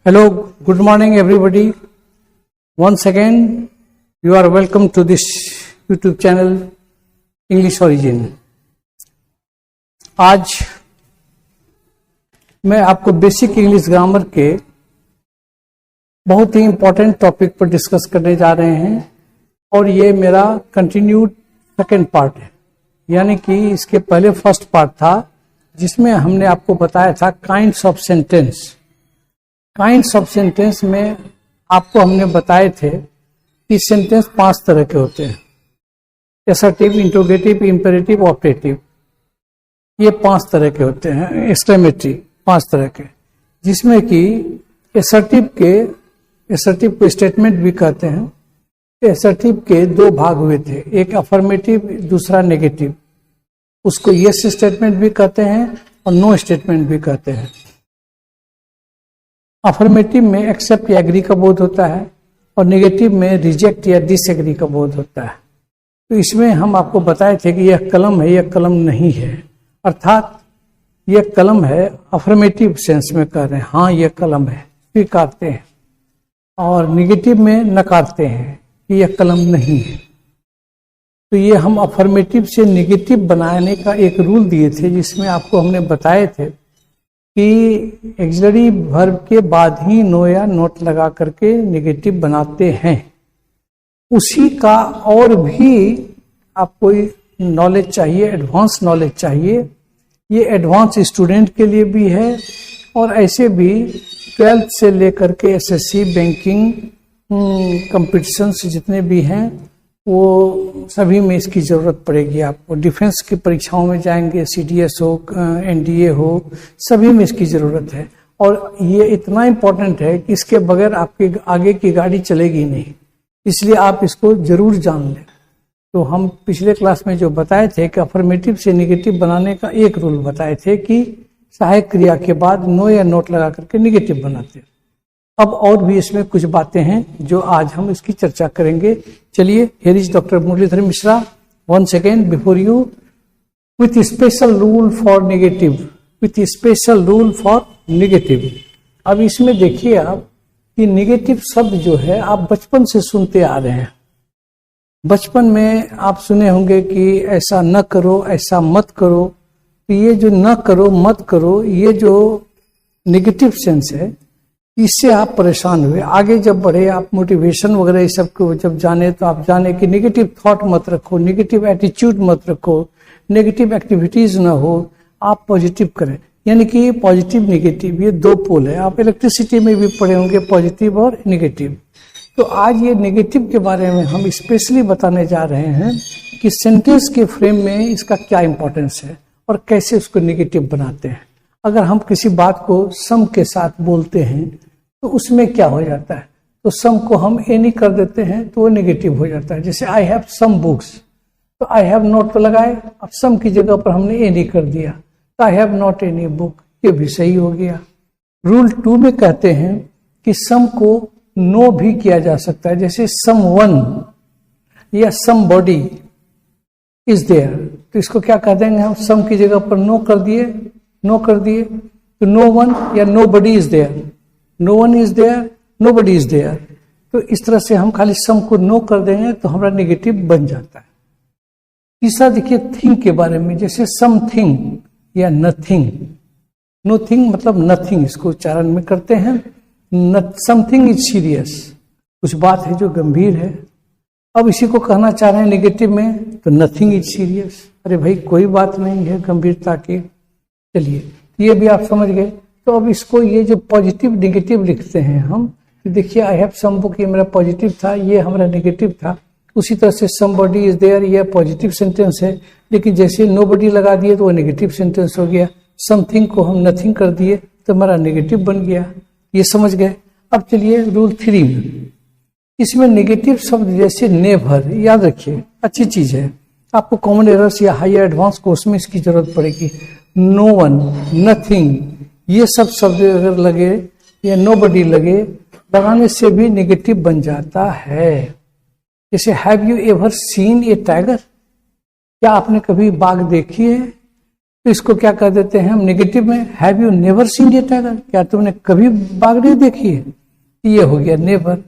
Hello, good morning everybody. Once again, you are welcome to this YouTube channel English Origin. आज मैं आपको basic English grammar के बहुत ही important topic पर discuss करने जा रहे हैं और ये मेरा कंटिन्यूड सेकेंड पार्ट है, यानी कि इसके पहले फर्स्ट पार्ट था जिसमें हमने आपको बताया था kinds of sentence. Kinds of sentence में आपको हमने बताए थे कि सेंटेंस 5 तरह के होते हैं, एसर्टिव, इंट्रोगेटिव, इंपेरेटिव, ऑपरेटिव। ये 5 तरह के होते हैं, एक्सक्लेमेटरी 5 तरह के, जिसमें कि एसर्टिव को स्टेटमेंट भी कहते हैं। एसर्टिव के 2 भाग हुए थे, एक अफर्मेटिव, दूसरा नेगेटिव। उसको यस स्टेटमेंट भी कहते हैं और नो स्टेटमेंट भी कहते हैं। अफर्मेटिव में एक्सेप्ट या एग्री का बोध होता है और नेगेटिव में रिजेक्ट या डिसएग्री का बोध होता है। तो इसमें हम आपको बताए थे कि यह कलम है, यह कलम नहीं है, अर्थात यह कलम है अफर्मेटिव सेंस में कह रहे हैं, हाँ यह कलम है, स्वीकारते हैं, और नेगेटिव में नकारते हैं कि यह कलम नहीं है। तो ये हम अफर्मेटिव से नेगेटिव बनाने का एक रूल दिए थे, जिसमें आपको हमने बताए थे कि एक्सिलरी वर्ब के बाद ही नो या नोट लगा करके नेगेटिव बनाते हैं। उसी का और भी आपको नॉलेज चाहिए, एडवांस नॉलेज चाहिए। ये एडवांस स्टूडेंट के लिए भी है और ऐसे भी 12th से लेकर के एसएससी, बैंकिंग, कंपटीशंस जितने भी हैं वो सभी में इसकी ज़रूरत पड़ेगी। आपको डिफेंस की परीक्षाओं में जाएंगे, सीडीएस हो, एनडीए हो, सभी में इसकी ज़रूरत है। और ये इतना इम्पोर्टेंट है कि इसके बगैर आपके आगे की गाड़ी चलेगी नहीं, इसलिए आप इसको ज़रूर जान लें। तो हम पिछले क्लास में जो बताए थे कि अफर्मेटिव से नेगेटिव बनाने का एक रूल बताए थे कि सहायक क्रिया के बाद नो या नोट लगा करके नेगेटिव बनाते हैं। अब और भी इसमें कुछ बातें हैं जो आज हम इसकी चर्चा करेंगे। चलिए, here is doctor Muralidhar Mishra once again before you with special rule for negative, with special rule for negative. अब इसमें देखिए आप कि नेगेटिव शब्द जो है आप बचपन से सुनते आ रहे हैं। बचपन में आप सुने होंगे कि ऐसा न करो, ऐसा मत करो। तो ये जो न करो, मत करो, ये जो नेगेटिव सेंस है, इससे आप परेशान हुए। आगे जब बढ़े, आप मोटिवेशन वगैरह इस सब को जब जाने, तो आप जाने कि नेगेटिव थॉट मत रखो, नेगेटिव एटीट्यूड मत रखो, नेगेटिव एक्टिविटीज ना हो, आप पॉजिटिव करें। यानी कि पॉजिटिव नेगेटिव ये 2 पोल है। आप इलेक्ट्रिसिटी में भी पढ़े होंगे, पॉजिटिव और नेगेटिव। तो आज ये नेगेटिव के बारे में हम स्पेशली बताने जा रहे हैं कि सेंटेंस के फ्रेम में इसका क्या इंपॉर्टेंस है और कैसे उसको नेगेटिव बनाते हैं। अगर हम किसी बात को सम के साथ बोलते हैं तो उसमें क्या हो जाता है, तो सम को हम एनी कर देते हैं तो वो नेगेटिव हो जाता है। जैसे आई हैव सम बुक्स, तो आई हैव नॉट तो लगाए, अब सम की जगह पर हमने एनी कर दिया, तो आई हैव नॉट एनी बुक, ये भी सही हो गया। रूल 2 में कहते हैं कि सम को नो भी किया जा सकता है, जैसे सम वन या सम बॉडी इज देयर, तो इसको क्या कह देंगे हम, सम की जगह पर नो कर दिए, तो नो वन या nobody is there, no one is there, nobody is there. तो इस तरह से हम खाली सम को नो कर देंगे तो हमारा नेगेटिव बन जाता है। तीसरा देखिए थिंग के बारे में, जैसे समथिंग या नथिंग। नोथिंग मतलब नथिंग, इसको उच्चारण में करते हैं। समथिंग इज सीरियस, कुछ बात है जो गंभीर है। अब इसी को कहना चाह रहे हैं नेगेटिव में, तो नथिंग इज सीरियस, अरे भाई कोई बात नहीं है गंभीरता की। चलिए, ये भी आप समझ गए। तो अब इसको ये जो पॉजिटिव नेगेटिव लिखते हैं हम, तो देखिए आई हैव सम बुक, ये मेरा पॉजिटिव था, ये हमारा नेगेटिव था। उसी तरह से समबडी इज देयर, ये पॉजिटिव सेंटेंस है, लेकिन जैसे नोबडी लगा दिए तो वो नेगेटिव सेंटेंस हो गया। समथिंग को हम नथिंग कर दिए तो हमारा नेगेटिव बन गया। ये समझ गए। अब चलिए रूल 3 में, इसमें नेगेटिव शब्द जैसे नेवर, याद रखिए अच्छी चीज है, आपको कॉमन एरर्स या हायर एडवांस कोर्स में इसकी जरूरत पड़ेगी। नो वन, नथिंग, ये सब शब्द अगर लगे या नोबडी लगे, लगाने से भी नेगेटिव बन जाता है। जैसे have you ever seen A tiger, क्या आपने कभी बाघ देखी है? तो इसको क्या कर देते हैं हम नेगेटिव में, have you never seen A tiger, क्या तुमने कभी बाघ नहीं देखी है, ये हो गया नेवर।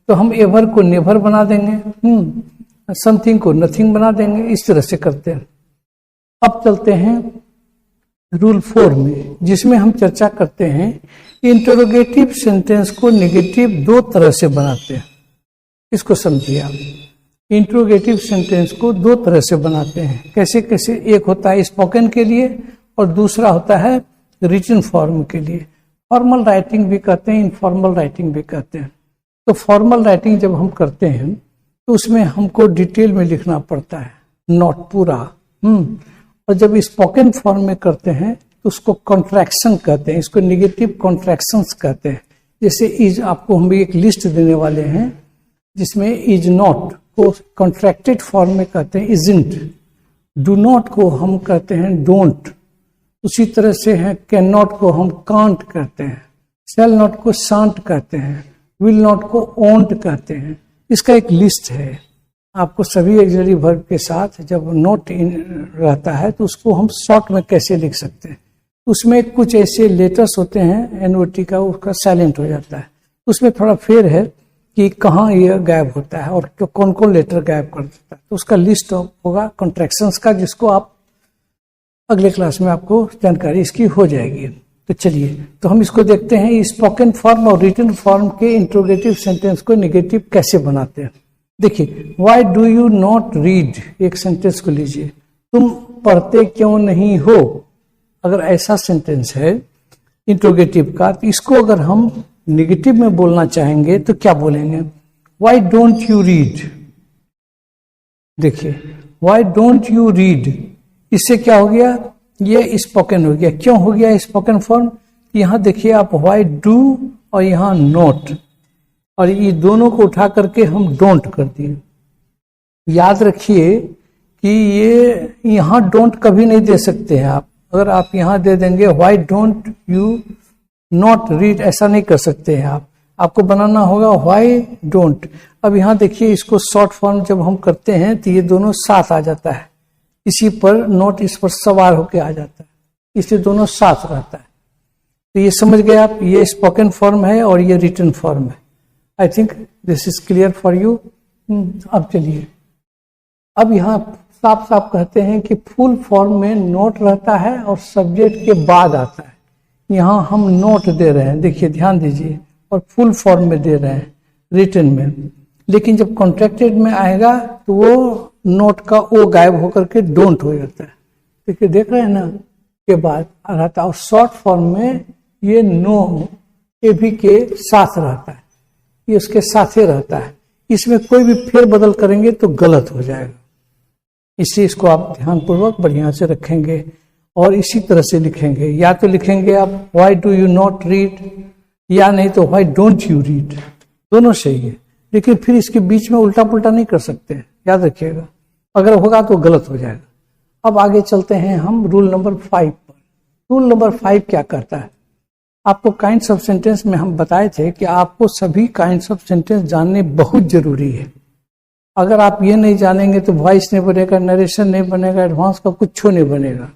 तो हम एवर को नेवर बना देंगे, समथिंग को नथिंग बना देंगे, इस तरह से करते हैं। अब चलते हैं रूल 4 में, जिसमें हम चर्चा करते हैं इंटरोगेटिव सेंटेंस को नेगेटिव 2 तरह से बनाते हैं। इसको समझिए आप, इंटरोगेटिव सेंटेंस को 2 तरह से बनाते हैं। कैसे कैसे? एक होता है स्पोकन के लिए और दूसरा होता है रिटन फॉर्म के लिए। फॉर्मल राइटिंग भी कहते हैं, इनफॉर्मल राइटिंग भी कहते हैं। तो फॉर्मल राइटिंग जब हम करते हैं तो उसमें हमको डिटेल में लिखना पड़ता है, नोट पूरा। और जब स्पोकन फॉर्म में करते हैं तो उसको कॉन्ट्रैक्शन कहते हैं, इसको नेगेटिव कॉन्ट्रैक्शंस कहते हैं। जैसे इज, आपको हम भी एक लिस्ट देने वाले हैं जिसमें इज नॉट को कॉन्ट्रैक्टेड फॉर्म में कहते हैं इजंट, डू नॉट को हम कहते हैं डोंट, उसी तरह से है कैन नॉट को हम कांट कहते हैं, शैल नॉट को शांट कहते हैं, विल नॉट को ओंट कहते हैं। इसका एक लिस्ट है। आपको सभी ऑक्सिलरी वर्ब के साथ जब नोट रहता है तो उसको हम शॉर्ट में कैसे लिख सकते हैं। उसमें कुछ ऐसे लेटर्स होते हैं एनओटी का, उसका साइलेंट हो जाता है, उसमें थोड़ा फेर है कि कहाँ यह गायब होता है और कौन कौन लेटर गायब कर देता है। तो उसका लिस्ट होगा कॉन्ट्रैक्शंस का, जिसको आप अगले क्लास में आपको जानकारी इसकी हो जाएगी। तो चलिए, तो हम इसको देखते हैं स्पोकन फॉर्म और रिटन फॉर्म के इंट्रोगेटिव सेंटेंस को नेगेटिव कैसे बनाते हैं। देखिए, why do you not read, एक सेंटेंस को लीजिए, तुम पढ़ते क्यों नहीं हो। अगर ऐसा सेंटेंस है इंट्रोगेटिव का, तो इसको अगर हम नेगेटिव में बोलना चाहेंगे तो क्या बोलेंगे, वाई डोंट यू रीड। देखिए, वाई डोंट यू रीड, इससे क्या हो गया, ये स्पोकन हो गया। क्यों हो गया स्पोकन फॉर्म? यहां देखिए आप, वाई डू और यहां नॉट, और ये दोनों को उठा करके हम डोंट कर दिए। याद रखिए कि ये यहां डोंट कभी नहीं दे सकते हैं आप। अगर आप यहां दे देंगे why don't you not read, ऐसा नहीं कर सकते हैं आप। आपको बनाना होगा व्हाई डोंट। अब यहां देखिए, इसको शॉर्ट फॉर्म जब हम करते हैं तो ये दोनों साथ आ जाता है, इसी पर नोट इस पर सवार होके आ जाता है, इससे दोनों साथ रहता है। तो ये समझ गए आप, ये स्पोकन फॉर्म है और ये रिटन फॉर्म है। I think this is clear for you. अब चलिए, अब यहाँ साफ साफ कहते हैं कि फुल फॉर्म में नोट रहता है और सब्जेक्ट के बाद आता है। यहाँ हम नोट दे रहे हैं, देखिए ध्यान दीजिए, और फुल फॉर्म में दे रहे हैं रिटन में। लेकिन जब कॉन्ट्रैक्टेड में आएगा तो वो नोट का ओ गायब होकर के डोंट हो जाता है। देखिए, देख रहे हैं ना, के बाद रहता है। और शॉर्ट फॉर्म में ये नो ए भी के साथ रहता है, ये उसके साथ ही रहता है। इसमें कोई भी फेर बदल करेंगे तो गलत हो जाएगा, इसलिए इसको आप ध्यानपूर्वक बढ़िया से रखेंगे और इसी तरह से लिखेंगे। या तो लिखेंगे आप why do you not read, या नहीं तो व्हाई डोंट यू रीड, दोनों सही है। लेकिन फिर इसके बीच में उल्टा पुल्टा नहीं कर सकते, याद रखिएगा, अगर होगा तो गलत हो जाएगा। अब आगे चलते हैं हम रूल नंबर 5 पर। रूल नंबर 5 क्या कहता है? आपको काइंड्स ऑफ सेंटेंस में हम बताए थे कि आपको सभी काइंड्स ऑफ सेंटेंस जानने बहुत जरूरी है। अगर आप ये नहीं जानेंगे तो वॉइस नहीं बनेगा, नरेशन नहीं बनेगा, एडवांस का कुछ नहीं बनेगा।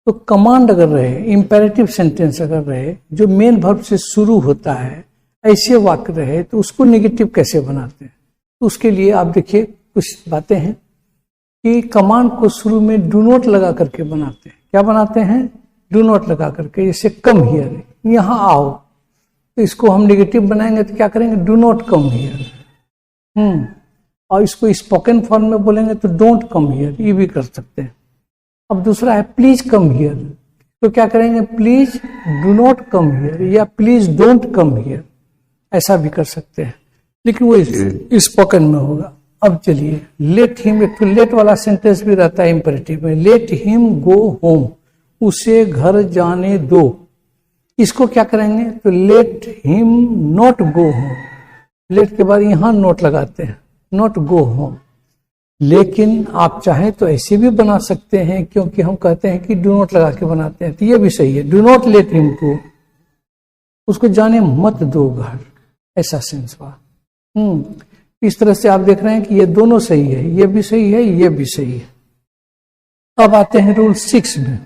तो कमांड अगर रहे, इंपेरेटिव सेंटेंस अगर रहे जो मेन वर्ब से शुरू होता है, ऐसे वाक्य रहे, तो उसको नेगेटिव कैसे बनाते हैं? तो उसके लिए आप देखिए कुछ बातें हैं कि कमांड को शुरू में डू नॉट लगा करके बनाते हैं। क्या बनाते हैं? डू नॉट लगा करके, जैसे कम हियर, यहां आओ, तो इसको हम नेगेटिव बनाएंगे तो क्या करेंगे, डू नॉट कम हियर। और इसको स्पोकन फॉर्म में बोलेंगे तो डोंट कम हियर, ये भी कर सकते हैं। अब दूसरा है प्लीज कम हियर, तो क्या करेंगे, please do not come here या प्लीज डोंट कम हियर, ऐसा भी कर सकते हैं, लेकिन वो स्पोकन में होगा। अब चलिए, लेट हिम, एक तो लेट वाला सेंटेंस भी रहता है इंपेरेटिव में, लेट हिम गो होम, उसे घर जाने दो। इसको क्या करेंगे, तो let him not go home, let के बाद यहां नोट लगाते हैं, नॉट गो होम। लेकिन आप चाहें तो ऐसे भी बना सकते हैं, क्योंकि हम कहते हैं कि डू नॉट लगा के बनाते हैं, तो ये भी सही है, do not let him go, उसको जाने मत दो घर, ऐसा सेंस हुआ। इस तरह से आप देख रहे हैं कि ये दोनों सही है, ये भी सही है, ये भी सही है। अब आते हैं रूल 6 में।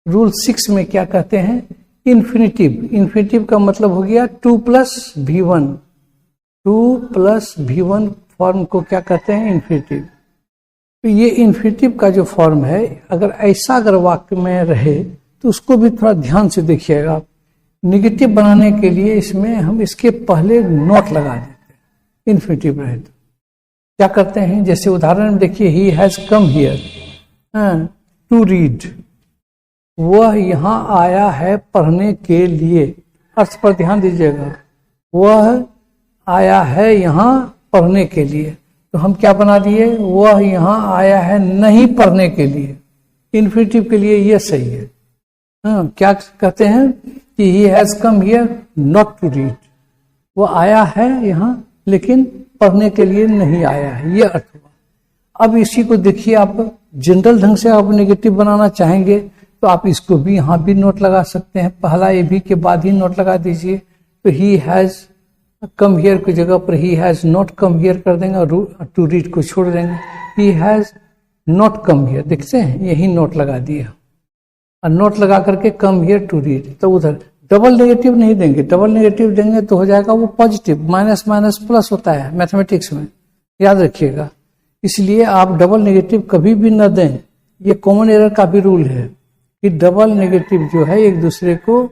रूल 6 में क्या कहते हैं, इन्फिनिटिव। इन्फिनिटिव का मतलब हो गया 2+V1। 2+V1 फॉर्म को क्या कहते हैं, इन्फिनिटिव। तो ये इन्फिनिटिव का जो फॉर्म है, अगर वाक्य में रहे तो उसको भी थोड़ा ध्यान से देखिएगा। निगेटिव बनाने के लिए इसमें हम इसके पहले नोट लगा देते हैं, इन्फिनिटिव रहे तो क्या करते हैं, जैसे उदाहरण में देखिए, he has come here to read. वह यहाँ आया है पढ़ने के लिए। अर्थ पर ध्यान दीजिएगा, वह आया है यहाँ पढ़ने के लिए, तो हम क्या बना दिए, वह यहाँ आया है नहीं पढ़ने के लिए। इन्फिनिटिव के लिए यह सही है। क्या कहते हैं कि he has come here not to read. वो आया है यहाँ लेकिन पढ़ने के लिए नहीं आया है, यह अर्थ हुआ। अब इसी को देखिए, आप जनरल ढंग से आप नेगेटिव बनाना चाहेंगे तो आप इसको भी यहाँ भी नोट लगा सकते हैं। पहला ए भी के बाद ही नोट लगा दीजिए। तो ही हैज कम हियर की जगह पर he has not come here कर देंगे और टू रीड को छोड़ देंगे। He has not come here, देखते हैं, यही नोट लगा दिया और नोट लगा करके कम हियर टू रीड। तो उधर डबल नेगेटिव नहीं देंगे, डबल नेगेटिव देंगे तो हो जाएगा वो पॉजिटिव। माइनस माइनस प्लस होता है मैथमेटिक्स में, याद रखिएगा। इसलिए आप डबल नेगेटिव कभी भी न दें। ये कॉमन एरर का भी रूल है कि डबल नेगेटिव जो है एक दूसरे को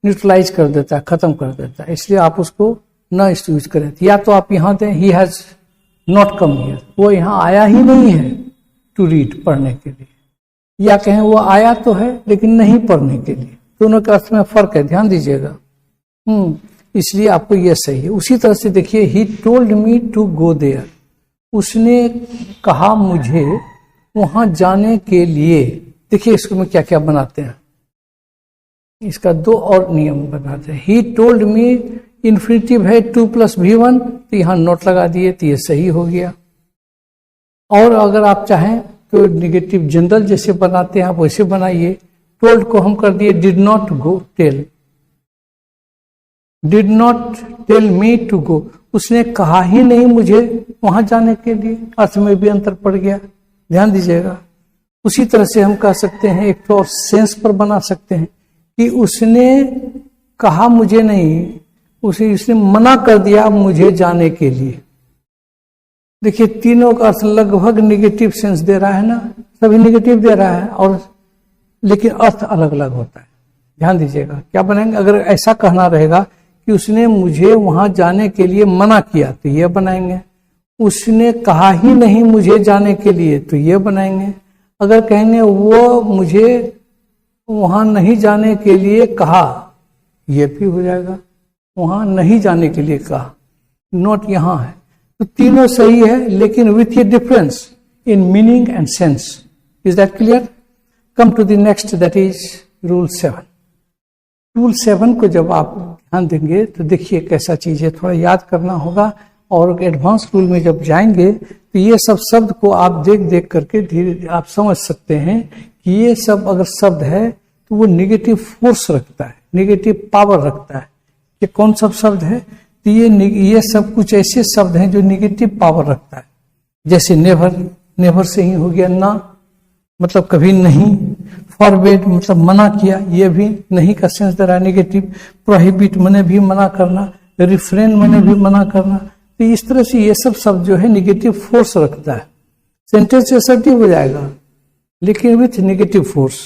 न्यूट्रलाइज कर देता है, खत्म कर देता है। इसलिए आप उसको न यूज करें। या तो आप यहाँ दें he has not come here, वो यहाँ आया ही नहीं है टू रीड, पढ़ने के लिए। या कहें वो आया तो है लेकिन नहीं पढ़ने के लिए। दोनों के अर्थ में फर्क है, ध्यान दीजिएगा। इसलिए आपको यह सही है। उसी तरह से देखिए, he told me to go there. उसने कहा मुझे वहां जाने के लिए। देखिए इसको में क्या क्या बनाते हैं, इसका दो और नियम बनाते हैं। ही टोल्ड मी इन्फिनिटिव है 2+V1, तो यहां नोट लगा दिए तो ये सही हो गया। और अगर आप चाहें तो निगेटिव जनरल जैसे बनाते हैं आप वैसे बनाइए। टोल्ड को हम कर दिए did not go tell, did not tell me to go. उसने कहा ही नहीं मुझे वहां जाने के लिए, अर्थ में भी अंतर पड़ गया, ध्यान दीजिएगा। उसी तरह से हम कह सकते हैं, एक तो और सेंस पर बना सकते हैं कि उसने कहा मुझे नहीं, उसने मना कर दिया मुझे जाने के लिए। देखिए तीनों का अर्थ लगभग निगेटिव सेंस दे रहा है ना, सभी निगेटिव दे रहा है, और लेकिन अर्थ अलग अलग होता है। ध्यान दीजिएगा क्या बनाएंगे। अगर ऐसा कहना रहेगा कि उसने मुझे वहां जाने के लिए मना किया तो ये बनाएंगे। उसने कहा ही नहीं मुझे जाने के लिए तो ये बनाएंगे। अगर कहेंगे वो मुझे वहां नहीं जाने के लिए कहा, ये भी हो जाएगा, वहां नहीं जाने के लिए कहा, नोट यहां है। तो तीनों सही है लेकिन with a difference in meaning and sense. Is that clear? Come to the next, that is rule 7। Rule 7 को जब आप ध्यान देंगे तो देखिए कैसा चीज है, थोड़ा याद करना होगा। और एडवांस रूल में जब जाएंगे तो ये सब शब्द को आप देख देख करके धीरे आप समझ सकते हैं कि ये सब अगर शब्द है तो वो निगेटिव फोर्स रखता है, निगेटिव पावर रखता है। ये कौन सब शब्द है? तो ये सब कुछ ऐसे शब्द हैं जो निगेटिव पावर रखता है। जैसे नेवर, नेवर से ही हो गया ना, मतलब कभी नहीं। फॉरबिड मतलब मना किया, ये भी नहीं का सेंस दे रहा है, निगेटिव। प्रोहिबिट मैंने भी मना करना, रिफ्रेन मैंने भी मना करना। तो इस तरह से ये सब शब्द जो है निगेटिव फोर्स रखता है। सेंटेंस असर्टिव हो जाएगा लेकिन विथ निगेटिव फोर्स।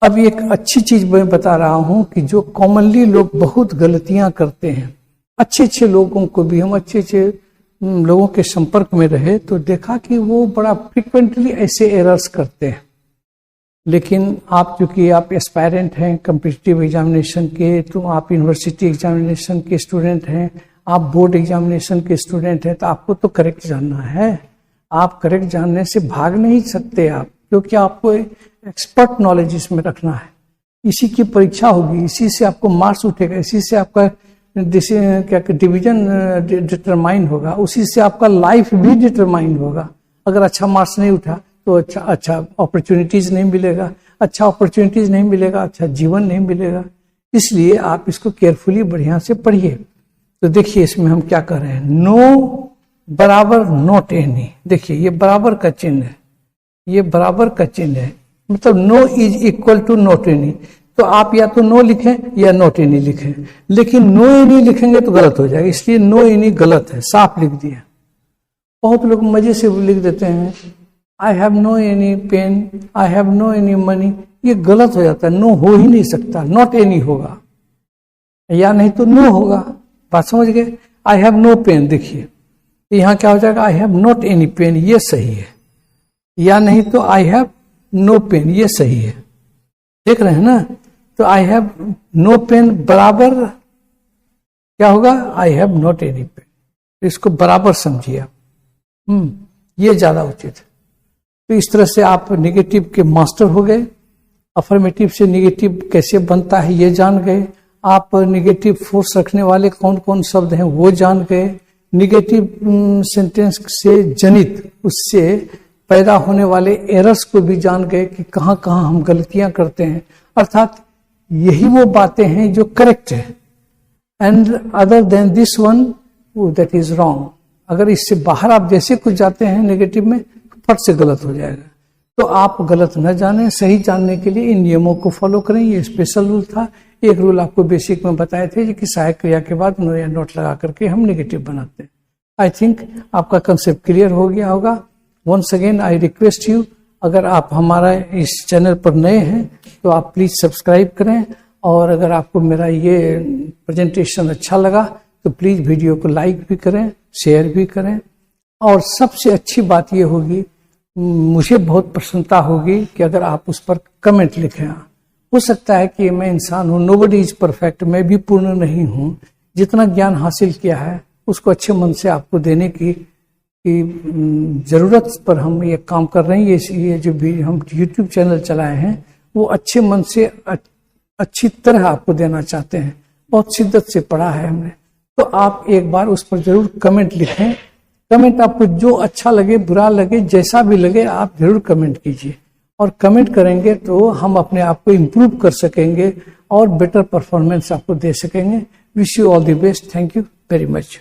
अब एक अच्छी चीज मैं बता रहा हूं कि जो कॉमनली लोग बहुत गलतियां करते हैं, अच्छे अच्छे लोगों को भी, हम अच्छे अच्छे लोगों के संपर्क में रहे तो देखा कि वो बड़ा फ्रिक्वेंटली ऐसे एरर्स करते हैं। लेकिन आप चूंकि आप एस्पायरेंट हैं कम्पिटिटिव एग्जामिनेशन के, तो आप यूनिवर्सिटी एग्जामिनेशन के स्टूडेंट हैं, आप बोर्ड एग्जामिनेशन के स्टूडेंट हैं, तो आपको तो करेक्ट जानना है। आप करेक्ट जानने से भाग नहीं सकते आप, क्योंकि आपको एक्सपर्ट नॉलेज इसमें रखना है। इसी की परीक्षा होगी, इसी से आपको मार्क्स उठेगा, इसी से आपका क्या डिवीजन डिटरमाइन होगा, उसी से आपका लाइफ भी डिटरमाइन होगा। अगर अच्छा मार्क्स नहीं उठा तो अच्छा अपॉर्चुनिटीज नहीं मिलेगा, अच्छा अपॉर्चुनिटीज नहीं मिलेगा, अच्छा जीवन नहीं मिलेगा। इसलिए आप इसको केयरफुली बढ़िया से पढ़िए। तो देखिए इसमें हम क्या कर रहे हैं, नो बराबर नॉट एनी। देखिए ये बराबर का चिन्ह है, ये बराबर का चिन्ह है, मतलब no is equal to not any. तो आप या तो नो लिखें या नॉट एनी लिखें, लेकिन नो एनी लिखेंगे तो गलत हो जाएगा, इसलिए नो एनी गलत है, साफ लिख दिया। बहुत लोग मजे से लिख देते हैं I have no any pen, I have no any money, ये गलत हो जाता है। नो हो ही नहीं सकता, नॉट एनी होगा या नहीं तो नो होगा। बात समझ गए? आई हैव नो पेन, देखिए यहाँ क्या हो जाएगा, I have not any pen, ये सही है, या नहीं तो आई हैव नो पेन, ये सही है। देख रहे हैं ना? तो आई हैव नो पेन बराबर क्या होगा, I have not any pen. इसको बराबर समझिए आप, ये ज्यादा उचित है। तो इस तरह से आप नेगेटिव के मास्टर हो गए। अफर्मेटिव से नेगेटिव कैसे बनता है ये जान गए। आप नेगेटिव फोर्स रखने वाले कौन कौन शब्द हैं वो जान गए। नेगेटिव सेंटेंस से जनित उससे पैदा होने वाले एरर्स को भी जान गए कि कहाँ कहाँ हम गलतियां करते हैं, अर्थात यही वो बातें हैं जो करेक्ट है, and other than this one that is wrong. अगर इससे बाहर आप जैसे कुछ जाते हैं नेगेटिव में, फट से गलत हो जाएगा। तो आप गलत न जाने, सही जानने के लिए इन नियमों को फॉलो करें। ये स्पेशल रूल था। एक रूल आपको बेसिक में बताए थे कि सहायक क्रिया के बाद नो या नोट लगा करके हम नेगेटिव बनाते हैं। आई थिंक आपका कंसेप्ट क्लियर हो गया होगा। Once again I request you, अगर आप हमारा इस चैनल पर नए हैं तो आप प्लीज सब्सक्राइब करें, और अगर आपको मेरा ये प्रेजेंटेशन अच्छा लगा तो प्लीज वीडियो को लाइक भी करें, शेयर भी करें। और सबसे अच्छी बात ये होगी, मुझे बहुत प्रसन्नता होगी कि अगर आप उस पर कमेंट लिखें। हो सकता है कि मैं इंसान हूँ, नोबडी इज परफेक्ट, मैं भी पूर्ण नहीं हूँ। जितना ज्ञान हासिल किया है उसको अच्छे मन से आपको देने की जरूरत पर हम ये काम कर रहे हैं। ये जो भी हम YouTube चैनल चलाए हैं वो अच्छे मन से अच्छी तरह आपको देना चाहते हैं। बहुत शिद्दत से पढ़ा है हमने। तो आप एक बार उस पर जरूर कमेंट लिखें। कमेंट आपको जो अच्छा लगे, बुरा लगे, जैसा भी लगे, आप जरूर कमेंट कीजिए। और कमेंट करेंगे तो हम अपने आप को इम्प्रूव कर सकेंगे और बेटर परफॉर्मेंस आपको दे सकेंगे। Wish you all the best. Thank you very much.